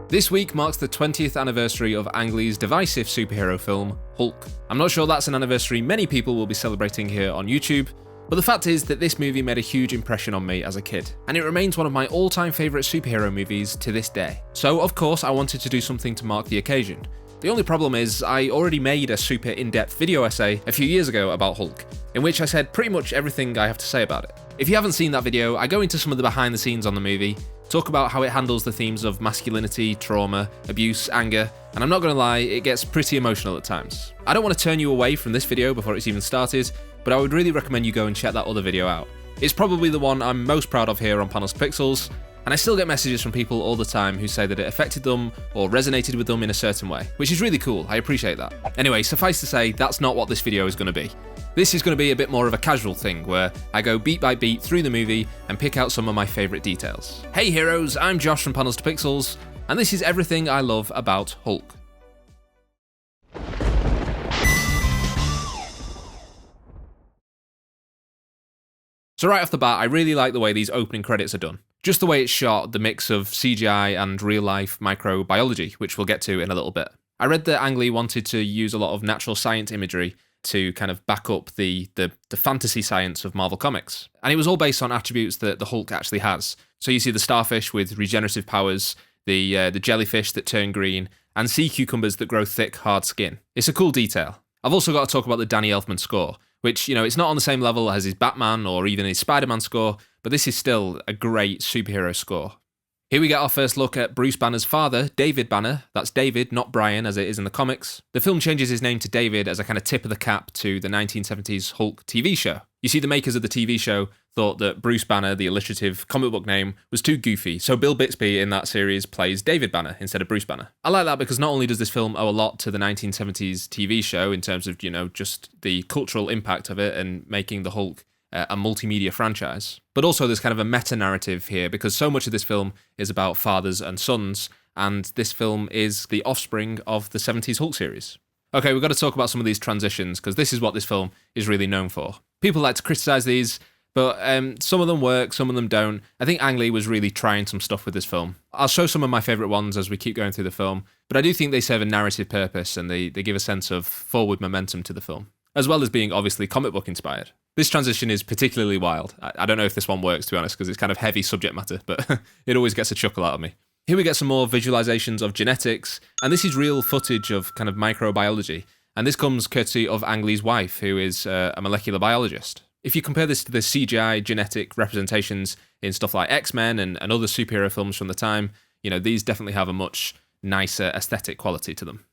This week marks the 20th anniversary of Ang Lee's divisive superhero film, Hulk. I'm not sure that's an anniversary many people will be celebrating here on YouTube, but the fact is that this movie made a huge impression on me as a kid, and it remains one of my all-time favourite superhero movies to this day. So of course I wanted to do something to mark the occasion. The only problem is I already made a super in-depth video essay a few years ago about Hulk, in which I said pretty much everything I have to say about it. If you haven't seen that video, I go into some of the behind the scenes on the movie, talk about how it handles the themes of masculinity, trauma, abuse, anger, and I'm not gonna lie, it gets pretty emotional at times. I don't want to turn you away from this video before it's even started, but I would really recommend you go and check that other video out. It's probably the one I'm most proud of here on Panels to Pixels, and I still get messages from people all the time who say that it affected them or resonated with them in a certain way, which is really cool, I appreciate that. Anyway, suffice to say, that's not what this video is going to be. This is going to be a bit more of a casual thing, where I go beat by beat through the movie and pick out some of my favourite details. Hey heroes, I'm Josh from Panels to Pixels, and this is everything I love about Hulk. So right off the bat, I really like the way these opening credits are done. Just the way it's shot, the mix of CGI and real-life microbiology, which we'll get to in a little bit. I read that Ang Lee wanted to use a lot of natural science imagery to kind of back up the fantasy science of Marvel Comics. And it was all based on attributes that the Hulk actually has. So you see the starfish with regenerative powers, the jellyfish that turn green, and sea cucumbers that grow thick, hard skin. It's a cool detail. I've also got to talk about the Danny Elfman score, which, it's not on the same level as his Batman or even his Spider-Man score, but this is still a great superhero score. Here we get our first look at Bruce Banner's father, David Banner. That's David, not Brian, as it is in the comics. The film changes his name to David as a kind of tip of the cap to the 1970s Hulk TV show. You see, the makers of the TV show thought that Bruce Banner, the alliterative comic book name, was too goofy, so Bill Bixby in that series plays David Banner instead of Bruce Banner. I like that because not only does this film owe a lot to the 1970s TV show in terms of, just the cultural impact of it and making the Hulk a multimedia franchise, but also there's kind of a meta-narrative here because so much of this film is about fathers and sons, and this film is the offspring of the 70s Hulk series. Okay, we've got to talk about some of these transitions because this is what this film is really known for. People like to criticize these, but some of them work, some of them don't. I think Ang Lee was really trying some stuff with this film. I'll show some of my favourite ones as we keep going through the film, but I do think they serve a narrative purpose and they give a sense of forward momentum to the film, as well as being obviously comic book inspired. This transition is particularly wild. I don't know if this one works, to be honest, because it's kind of heavy subject matter, but it always gets a chuckle out of me. Here we get some more visualizations of genetics, and this is real footage of kind of microbiology, and this comes courtesy of Ang Lee's wife, who is a molecular biologist. If you compare this to the CGI genetic representations in stuff like X-Men and other superhero films from the time, these definitely have a much nicer aesthetic quality to them.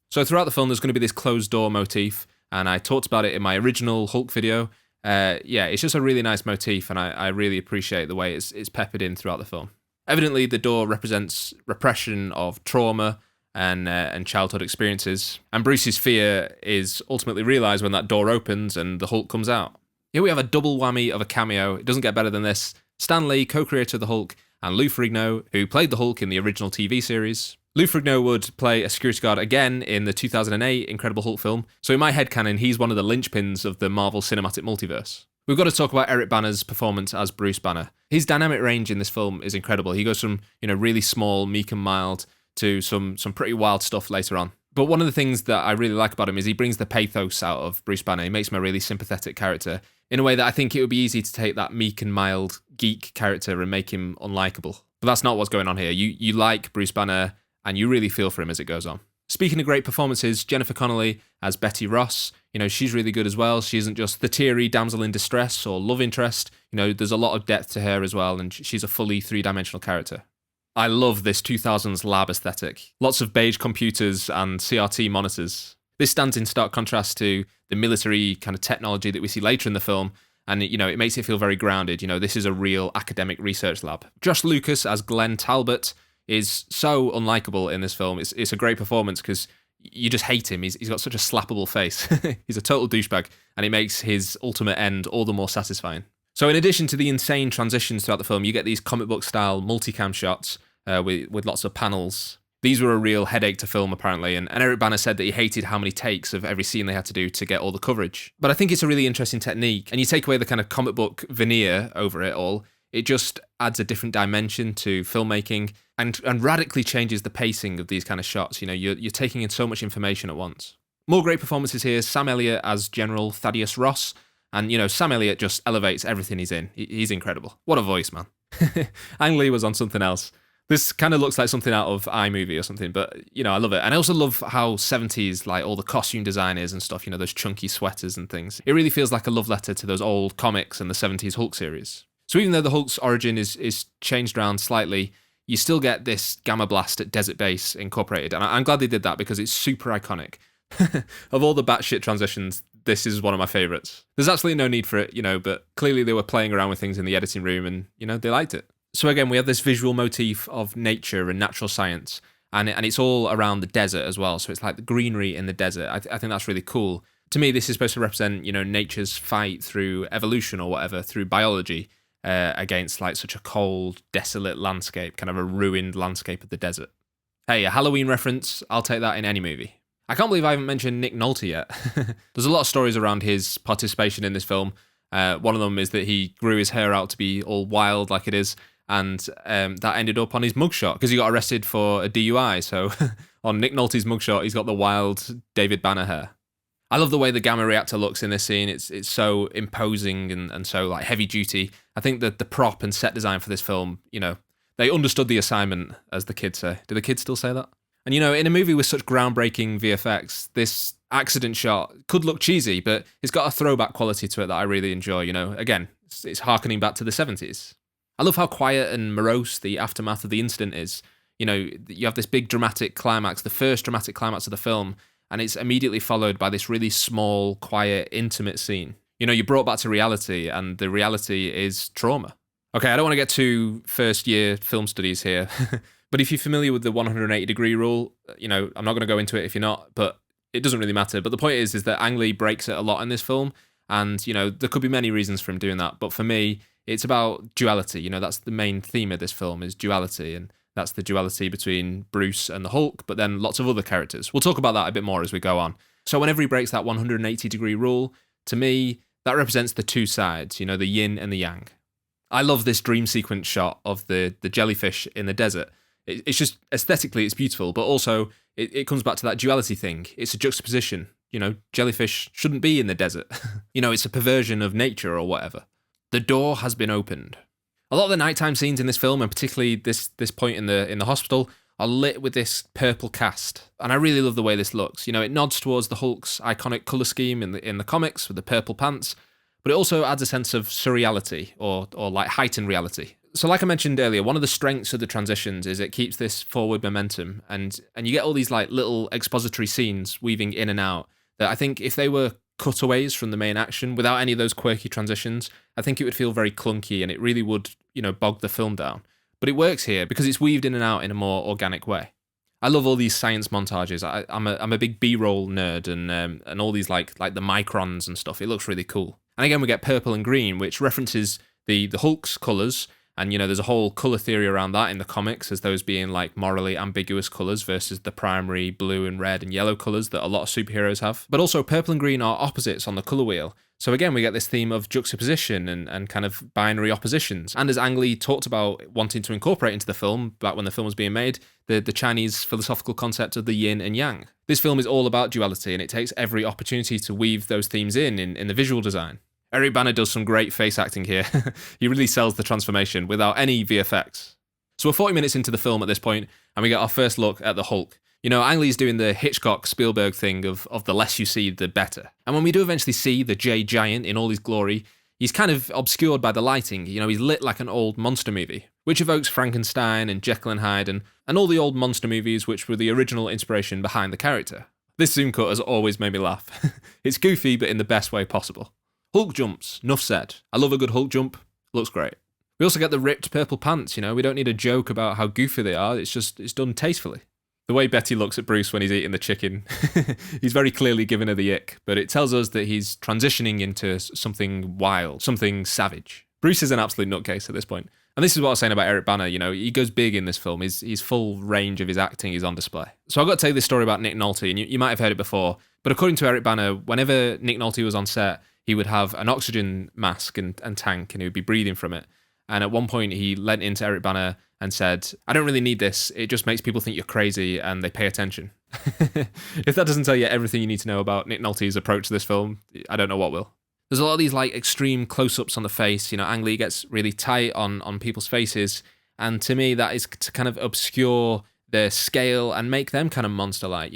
So throughout the film, there's going to be this closed door motif, and I talked about it in my original Hulk video. It's just a really nice motif, and I really appreciate the way it's peppered in throughout the film. Evidently, the door represents repression of trauma and childhood experiences, and Bruce's fear is ultimately realised when that door opens and the Hulk comes out. Here we have a double whammy of a cameo. It doesn't get better than this. Stan Lee, co-creator of the Hulk, and Lou Ferrigno, who played the Hulk in the original TV series. Lou Ferrigno would play a security guard again in the 2008 Incredible Hulk film, so in my headcanon, he's one of the linchpins of the Marvel Cinematic Multiverse. We've got to talk about Eric Banner's performance as Bruce Banner. His dynamic range in this film is incredible. He goes from, really small, meek and mild to some pretty wild stuff later on. But one of the things that I really like about him is he brings the pathos out of Bruce Banner. He makes him a really sympathetic character in a way that I think it would be easy to take that meek and mild geek character and make him unlikable. But that's not what's going on here. You like Bruce Banner, and you really feel for him as it goes on. Speaking of great performances, Jennifer Connelly as Betty Ross, she's really good as well. She isn't just the teary damsel in distress or love interest. There's a lot of depth to her as well, and she's a fully three-dimensional character. I love this 2000s lab aesthetic. Lots of beige computers and CRT monitors. This stands in stark contrast to the military kind of technology that we see later in the film, and it makes it feel very grounded. This is a real academic research lab. Josh Lucas as Glenn Talbot is so unlikable in this film. It's a great performance because you just hate him. He's got such a slappable face. He's a total douchebag, and it makes his ultimate end all the more satisfying. So in addition to the insane transitions throughout the film, you get these comic book style multicam shots with lots of panels. These were a real headache to film, apparently, and Eric Banner said that he hated how many takes of every scene they had to do to get all the coverage. But I think it's a really interesting technique, and you take away the kind of comic book veneer over it all, It just adds a different dimension to filmmaking and radically changes the pacing of these kind of shots. You know, you're taking in so much information at once. More great performances here. Sam Elliott as General Thaddeus Ross. And, you know, Sam Elliott just elevates everything he's in. He's incredible. What a voice, man. Ang Lee was on something else. This kind of looks like something out of iMovie or something, but, you know, I love it. And I also love how 70s, like, all the costume design is and stuff, you know, those chunky sweaters and things. It really feels like a love letter to those old comics and the 70s Hulk series. So even though the Hulk's origin is changed around slightly, you still get this Gamma Blast at Desert Base incorporated. And I'm glad they did that because it's super iconic. Of all the batshit transitions, this is one of my favourites. There's absolutely no need for it, you know, but clearly they were playing around with things in the editing room and, you know, they liked it. So again, we have this visual motif of nature and natural science, and it's all around the desert as well. So it's like the greenery in the desert. I think that's really cool. To me, this is supposed to represent, you know, nature's fight through evolution or whatever, through biology, against like such a cold, desolate landscape, kind of a ruined landscape of the desert. Hey, a Halloween reference, I'll take that in any movie. I can't believe I haven't mentioned Nick Nolte yet. There's a lot of stories around his participation in this film. One of them is that he grew his hair out to be all wild like it is, and that ended up on his mugshot because he got arrested for a DUI. So on Nick Nolte's mugshot, he's got the wild David Banner hair. I love the way the gamma reactor looks in this scene. It's so imposing and so like heavy duty. I think that the prop and set design for this film, you know, they understood the assignment, as the kids say. Do the kids still say that? And, you know, in a movie with such groundbreaking VFX, this accident shot could look cheesy, but it's got a throwback quality to it that I really enjoy, you know. Again, it's harkening back to the 70s. I love how quiet and morose the aftermath of the incident is. You know, you have this big dramatic climax, the first dramatic climax of the film, and it's immediately followed by this really small, quiet, intimate scene. You know, you're brought back to reality, and the reality is trauma. Okay, I don't want to get too first-year film studies here, but if you're familiar with the 180-degree rule, you know, I'm not going to go into it if you're not, but it doesn't really matter. But the point is that Ang Lee breaks it a lot in this film, and, you know, there could be many reasons for him doing that, but for me, it's about duality. You know, that's the main theme of this film, is duality, and that's the duality between Bruce and the Hulk, but then lots of other characters. We'll talk about that a bit more as we go on. So whenever he breaks that 180-degree rule, to me, that represents the two sides, you know, the yin and the yang. I love this dream sequence shot of the jellyfish in the desert. It's just, aesthetically, it's beautiful, but also it comes back to that duality thing. It's a juxtaposition. You know, jellyfish shouldn't be in the desert. You know, it's a perversion of nature or whatever. The door has been opened. A lot of the nighttime scenes in this film, and particularly this point in the hospital, are lit with this purple cast, and I really love the way this looks. You know, it nods towards the Hulk's iconic color scheme in the comics with the purple pants, but it also adds a sense of surreality or like heightened reality. So like I mentioned earlier, one of the strengths of the transitions is it keeps this forward momentum, and you get all these like little expository scenes weaving in and out that I think if they were cutaways from the main action without any of those quirky transitions, I think it would feel very clunky and it really would, you know, bog the film down. But it works here because it's weaved in and out in a more organic way. I love all these science montages. I'm a big B-roll nerd, and all these like the microns and stuff. It looks really cool. And again, we get purple and green, which references the Hulk's colours. And, you know, there's a whole colour theory around that in the comics as those being like morally ambiguous colours versus the primary blue and red and yellow colours that a lot of superheroes have. But also purple and green are opposites on the colour wheel. So again, we get this theme of juxtaposition and kind of binary oppositions. And as Ang Lee talked about wanting to incorporate into the film, back when the film was being made, the Chinese philosophical concept of the yin and yang. This film is all about duality, and it takes every opportunity to weave those themes in the visual design. Eric Bana does some great face acting here. He really sells the transformation without any VFX. So we're 40 minutes into the film at this point, and we get our first look at the Hulk. You know, Ang Lee's doing the Hitchcock-Spielberg thing of the less you see, the better. And when we do eventually see the Jay Giant in all his glory, he's kind of obscured by the lighting. You know, he's lit like an old monster movie, which evokes Frankenstein and Jekyll and Hyde and all the old monster movies which were the original inspiration behind the character. This zoom cut has always made me laugh. It's goofy, but in the best way possible. Hulk jumps, enough said. I love a good Hulk jump, looks great. We also get the ripped purple pants, you know, we don't need a joke about how goofy they are, it's done tastefully. The way Betty looks at Bruce when he's eating the chicken, he's very clearly giving her the ick, but it tells us that he's transitioning into something wild, something savage. Bruce is an absolute nutcase at this point. And this is what I was saying about Eric Bana, you know, he goes big in this film, his full range of his acting is on display. So I've got to tell you this story about Nick Nolte, and you might have heard it before, but according to Eric Bana, whenever Nick Nolte was on set, he would have an oxygen mask and tank, and he would be breathing from it. And at one point, he leant into Eric Bana and said, "I don't really need this. It just makes people think you're crazy and they pay attention." If that doesn't tell you everything you need to know about Nick Nolte's approach to this film, I don't know what will. There's a lot of these like extreme close-ups on the face. Ang Lee gets really tight on people's faces. And to me, that is to kind of obscure their scale and make them kind of monster-like.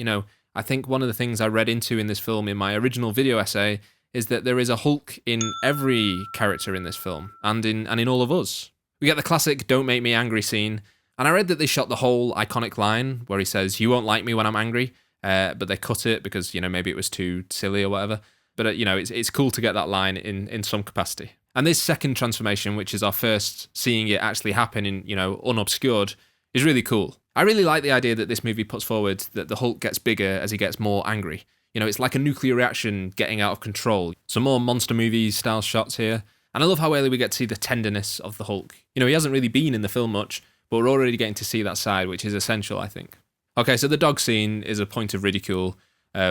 I think one of the things I read into in this film in my original video essay is that there is a Hulk in every character in this film and in all of us. We get the classic "Don't make me angry" scene, and I read that they shot the whole iconic line where he says, "You won't like me when I'm angry," but they cut it because, maybe it was too silly or whatever. But, it's cool to get that line in some capacity. And this second transformation, which is our first seeing it actually happen in, unobscured, is really cool. I really like the idea that this movie puts forward that the Hulk gets bigger as he gets more angry. It's like a nuclear reaction getting out of control. Some more monster movie style shots here. And I love how early we get to see the tenderness of the Hulk. He hasn't really been in the film much, but we're already getting to see that side, which is essential, I think. Okay, so the dog scene is a point of ridicule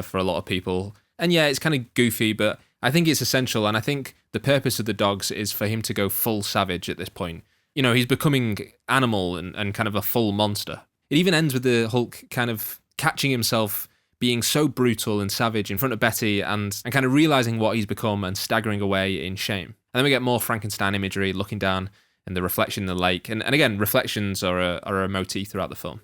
for a lot of people. And yeah, it's kind of goofy, but I think it's essential. And I think the purpose of the dogs is for him to go full savage at this point. He's becoming animal and kind of a full monster. It even ends with the Hulk kind of catching himself being so brutal and savage in front of Betty and kind of realizing what he's become and staggering away in shame. And then we get more Frankenstein imagery looking down in the reflection in the lake. And again, reflections are a motif throughout the film.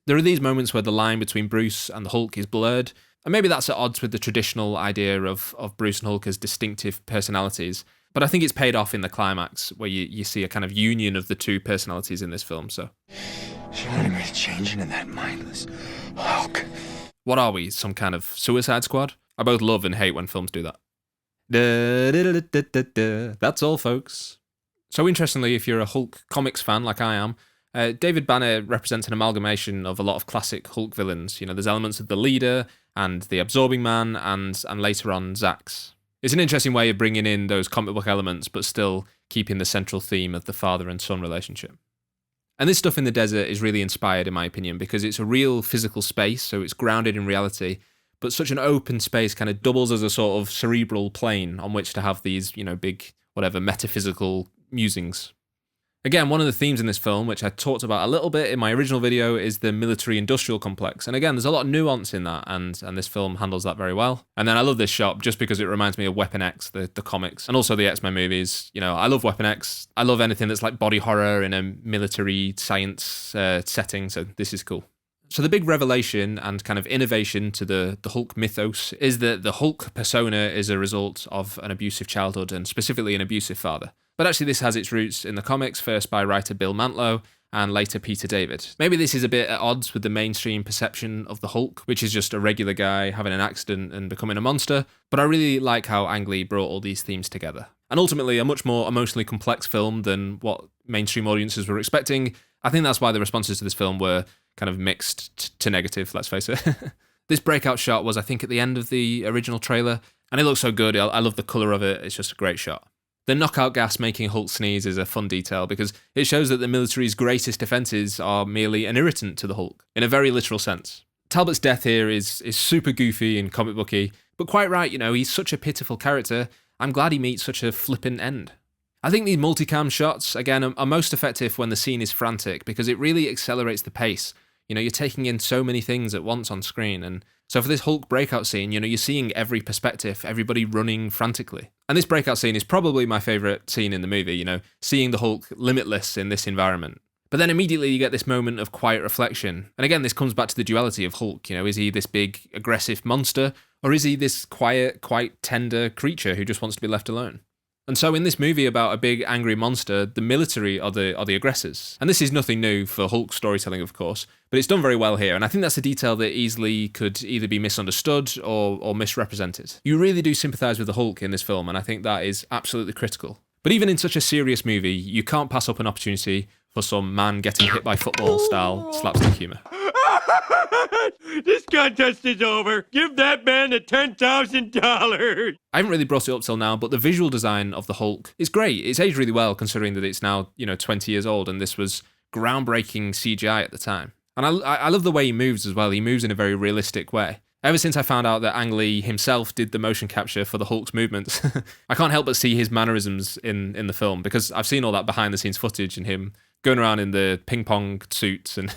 There are these moments where the line between Bruce and the Hulk is blurred. And maybe that's at odds with the traditional idea of Bruce and Hulk as distinctive personalities. But I think it's paid off in the climax where you see a kind of union of the two personalities in this film. So, she wanted me to change into that mindless Hulk. What are we, some kind of Suicide Squad? I both love and hate when films do that. That's all, folks. So interestingly, if you're a Hulk comics fan like I am, David Banner represents an amalgamation of a lot of classic Hulk villains. There's elements of the Leader and the Absorbing Man and later on Zax. It's an interesting way of bringing in those comic book elements but still keeping the central theme of the father and son relationship. And this stuff in the desert is really inspired, in my opinion, because it's a real physical space, so it's grounded in reality, but such an open space kind of doubles as a sort of cerebral plane on which to have these, big, metaphysical musings. Again, one of the themes in this film, which I talked about a little bit in my original video, is the military-industrial complex. And again, there's a lot of nuance in that, and this film handles that very well. And then I love this shot just because it reminds me of Weapon X, the comics, and also the X-Men movies. I love Weapon X. I love anything that's like body horror in a military science setting, so this is cool. So the big revelation and kind of innovation to the Hulk mythos is that the Hulk persona is a result of an abusive childhood, and specifically an abusive father. But actually this has its roots in the comics, first by writer Bill Mantlo, and later Peter David. Maybe this is a bit at odds with the mainstream perception of the Hulk, which is just a regular guy having an accident and becoming a monster, but I really like how Ang Lee brought all these themes together. And ultimately a much more emotionally complex film than what mainstream audiences were expecting. I think that's why the responses to this film were kind of mixed to negative, let's face it. This breakout shot was, I think, at the end of the original trailer, and it looks so good. I love the colour of it. It's just a great shot. The knockout gas making Hulk sneeze is a fun detail because it shows that the military's greatest defences are merely an irritant to the Hulk, in a very literal sense. Talbot's death here is super goofy and comic booky, but quite right, he's such a pitiful character. I'm glad he meets such a flippant end. I think these multicam shots, again, are most effective when the scene is frantic because it really accelerates the pace. You're taking in so many things at once on screen, and so for this Hulk breakout scene, you're seeing every perspective, everybody running frantically. And this breakout scene is probably my favourite scene in the movie, seeing the Hulk limitless in this environment. But then immediately you get this moment of quiet reflection. And again, this comes back to the duality of Hulk. Is he this big, aggressive monster, or is he this quiet, quite tender creature who just wants to be left alone? And so in this movie about a big angry monster, the military are the aggressors. And this is nothing new for Hulk storytelling, of course, but it's done very well here. And I think that's a detail that easily could either be misunderstood or misrepresented. You really do sympathise with the Hulk in this film, and I think that is absolutely critical. But even in such a serious movie, you can't pass up an opportunity for some man getting hit by football style slapstick humour. This contest is over. Give that man the $10,000. I haven't really brought it up till now, but the visual design of the Hulk is great. It's aged really well considering that it's now, 20 years old and this was groundbreaking CGI at the time. And I love the way he moves as well. He moves in a very realistic way. Ever since I found out that Ang Lee himself did the motion capture for the Hulk's movements, I can't help but see his mannerisms in the film, because I've seen all that behind the scenes footage and him going around in the ping pong suits and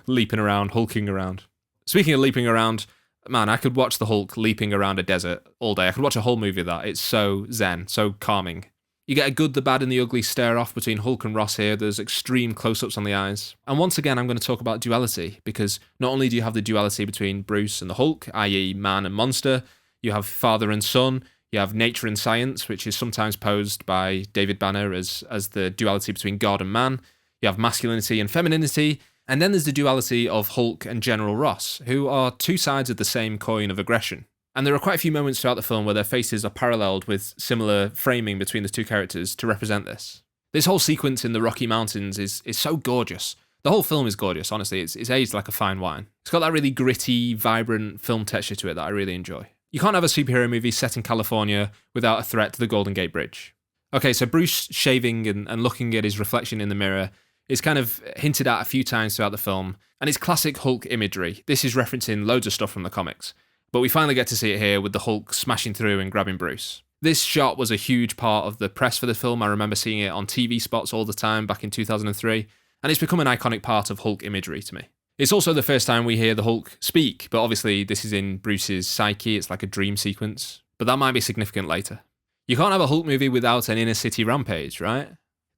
leaping around, hulking around. Speaking of leaping around, man, I could watch the Hulk leaping around a desert all day. I could watch a whole movie of that. It's so zen, so calming. You get a good, the bad, and the ugly stare-off between Hulk and Ross here. There's extreme close-ups on the eyes. And once again, I'm going to talk about duality, because not only do you have the duality between Bruce and the Hulk, i.e. man and monster, you have father and son, you have nature and science, which is sometimes posed by David Banner as the duality between God and man, you have masculinity and femininity, and then there's the duality of Hulk and General Ross, who are two sides of the same coin of aggression. And there are quite a few moments throughout the film where their faces are paralleled with similar framing between the two characters to represent this. This whole sequence in the Rocky Mountains is so gorgeous. The whole film is gorgeous, honestly. It's aged like a fine wine. It's got that really gritty, vibrant film texture to it that I really enjoy. You can't have a superhero movie set in California without a threat to the Golden Gate Bridge. Okay, so Bruce shaving and looking at his reflection in the mirror is kind of hinted at a few times throughout the film, and it's classic Hulk imagery. This is referencing loads of stuff from the comics. But we finally get to see it here with the Hulk smashing through and grabbing Bruce. This shot was a huge part of the press for the film. I remember seeing it on TV spots all the time back in 2003, and it's become an iconic part of Hulk imagery to me. It's also the first time we hear the Hulk speak, but obviously this is in Bruce's psyche, it's like a dream sequence, but that might be significant later. You can't have a Hulk movie without an inner city rampage, right?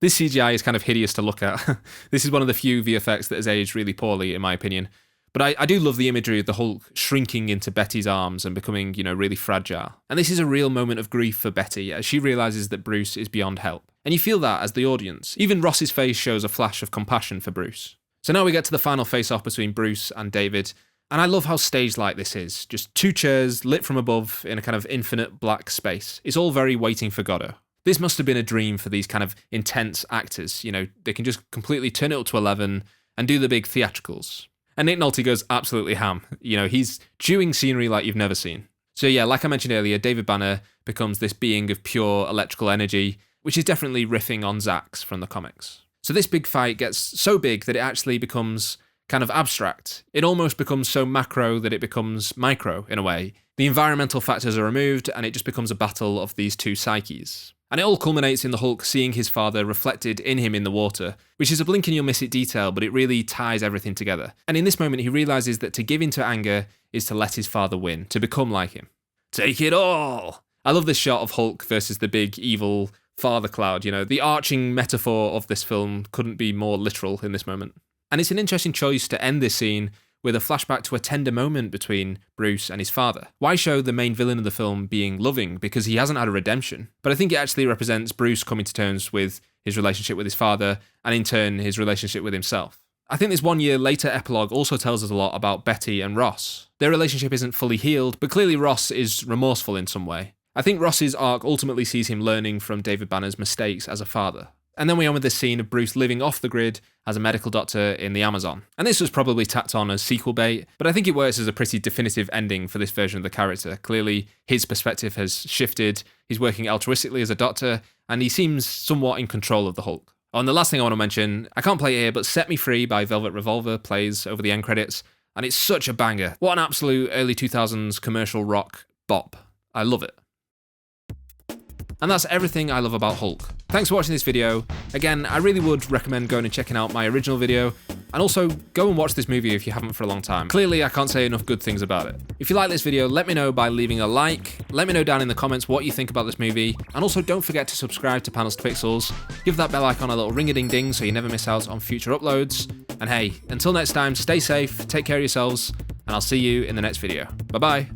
This CGI is kind of hideous to look at. This is one of the few VFX that has aged really poorly, in my opinion. But I do love the imagery of the Hulk shrinking into Betty's arms and becoming, really fragile. And this is a real moment of grief for Betty as she realises that Bruce is beyond help. And you feel that as the audience. Even Ross's face shows a flash of compassion for Bruce. So now we get to the final face-off between Bruce and David. And I love how staged-like this is. Just two chairs lit from above in a kind of infinite black space. It's all very Waiting for Godot. This must have been a dream for these kind of intense actors. They can just completely turn it up to 11 and do the big theatricals. And Nick Nolte goes absolutely ham. He's chewing scenery like you've never seen. So yeah, like I mentioned earlier, David Banner becomes this being of pure electrical energy, which is definitely riffing on Zax from the comics. So this big fight gets so big that it actually becomes kind of abstract. It almost becomes so macro that it becomes micro in a way. The environmental factors are removed and it just becomes a battle of these two psyches. And it all culminates in the Hulk seeing his father reflected in him in the water, which is a blink and you'll miss it detail, but it really ties everything together. And in this moment, he realises that to give in to anger is to let his father win, to become like him. Take it all! I love this shot of Hulk versus the big evil father cloud. The arching metaphor of this film couldn't be more literal in this moment. And it's an interesting choice to end this scene with a flashback to a tender moment between Bruce and his father. Why show the main villain of the film being loving? Because he hasn't had a redemption. But I think it actually represents Bruce coming to terms with his relationship with his father, and in turn, his relationship with himself. I think this 1 year later epilogue also tells us a lot about Betty and Ross. Their relationship isn't fully healed, but clearly Ross is remorseful in some way. I think Ross's arc ultimately sees him learning from David Banner's mistakes as a father. And then we end with this scene of Bruce living off the grid as a medical doctor in the Amazon. And this was probably tacked on as sequel bait, but I think it works as a pretty definitive ending for this version of the character. Clearly, his perspective has shifted, he's working altruistically as a doctor, and he seems somewhat in control of the Hulk. Oh, and the last thing I want to mention, I can't play it here, but Set Me Free by Velvet Revolver plays over the end credits, and it's such a banger. What an absolute early 2000s commercial rock bop. I love it. And that's everything I love about Hulk. Thanks for watching this video. Again, I really would recommend going and checking out my original video, and also go and watch this movie if you haven't for a long time. Clearly, I can't say enough good things about it. If you like this video, let me know by leaving a like, let me know down in the comments what you think about this movie, and also don't forget to subscribe to Panels to Pixels, give that bell icon a little ring-a-ding-ding so you never miss out on future uploads, and hey, until next time, stay safe, take care of yourselves, and I'll see you in the next video. Bye-bye.